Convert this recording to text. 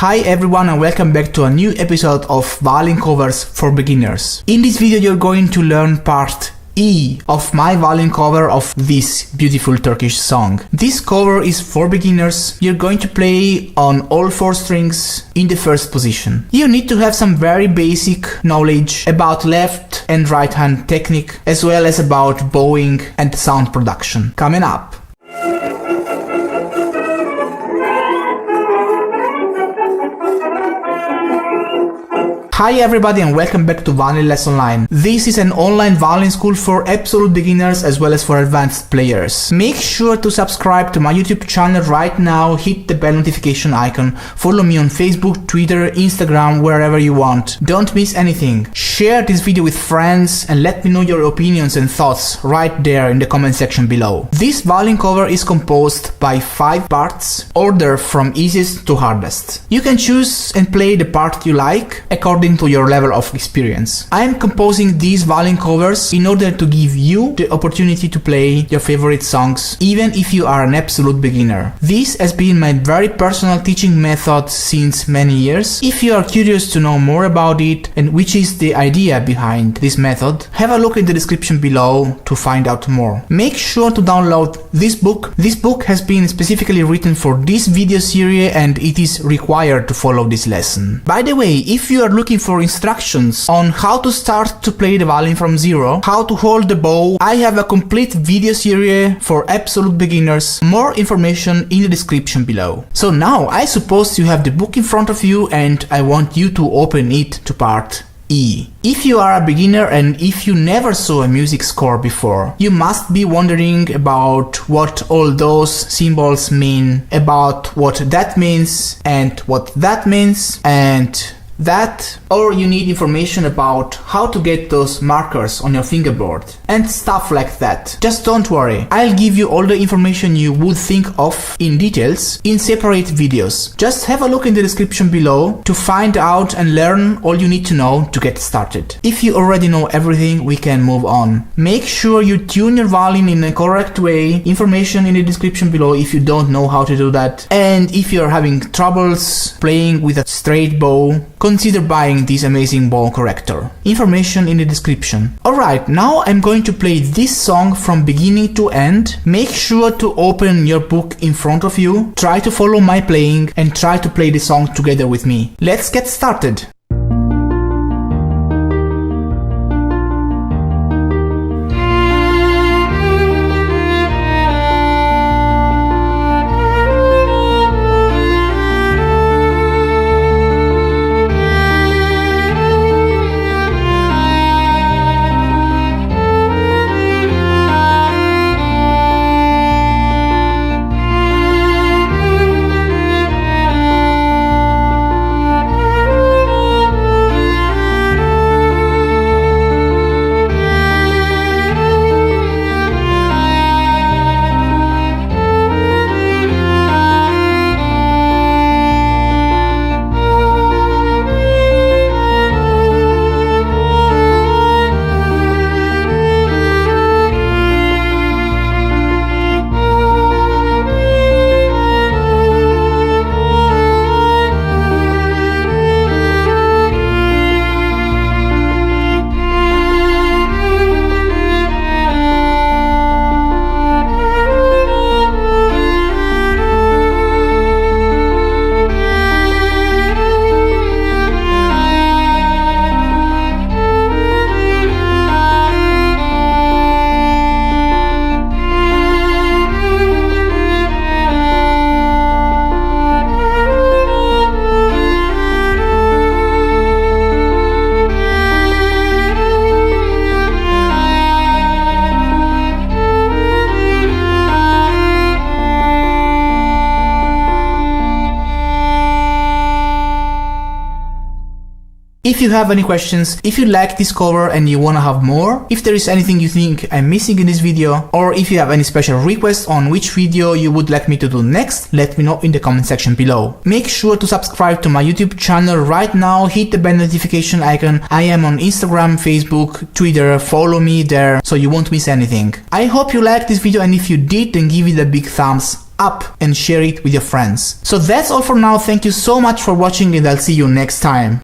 Hi everyone and welcome back to a new episode of violin covers for beginners. In this video you're going to learn part E of my violin cover of this beautiful Turkish song. This cover is for beginners. You're going to play on all 4 strings in the first position. You need to have some very basic knowledge about left and right hand technique, as well as about bowing and sound production. Coming up. Hi everybody and welcome back to Violin Lesson Online. This is an online violin school for absolute beginners as well as for advanced players. Make sure to subscribe to my YouTube channel right now, hit the bell notification icon, follow me on Facebook, Twitter, Instagram, wherever you want. Don't miss anything. Share this video with friends and let me know your opinions and thoughts right there in the comment section below. This violin cover is composed by 5 parts, ordered from easiest to hardest. You can choose and play the part you like according to your level of experience. I am composing these violin covers in order to give you the opportunity to play your favorite songs, even if you are an absolute beginner. This has been my very personal teaching method since many years. If you are curious to know more about it and which is the idea behind this method, have a look in the description below to find out more. Make sure to download this book. This book has been specifically written for this video series and it is required to follow this lesson. By the way, if you are looking for instructions on how to start to play the violin from zero, how to hold the bow, I have a complete video series for absolute beginners. More information in the description below. So now I suppose you have the book in front of you and I want you to open it to part E. If you are a beginner and if you never saw a music score before, you must be wondering about what all those symbols mean, about what that means and what that means and that, or you need information about how to get those markers on your fingerboard and stuff like that. Just don't worry, I'll give you all the information you would think of in details in separate videos. Just have a look in the description below to find out and learn all you need to know to get started. If you already know everything, we can move on. Make sure you tune your violin in a correct way. Information in the description below if you don't know how to do that. And if you're having troubles playing with a straight bow, consider buying this amazing bow corrector. Information in the description. Alright, now I'm going to play this song from beginning to end. Make sure to open your book in front of you, try to follow my playing and try to play the song together with me. Let's get started! If you have any questions, if you like this cover and you wanna have more, if there is anything you think I'm missing in this video, or if you have any special requests on which video you would like me to do next, let me know in the comment section below. Make sure to subscribe to my YouTube channel right now, hit the bell notification icon. I am on Instagram, Facebook, Twitter, follow me there so you won't miss anything. I hope you liked this video, and if you did, then give it a big thumbs up and share it with your friends. So that's all for now. Thank you so much for watching and I'll see you next time.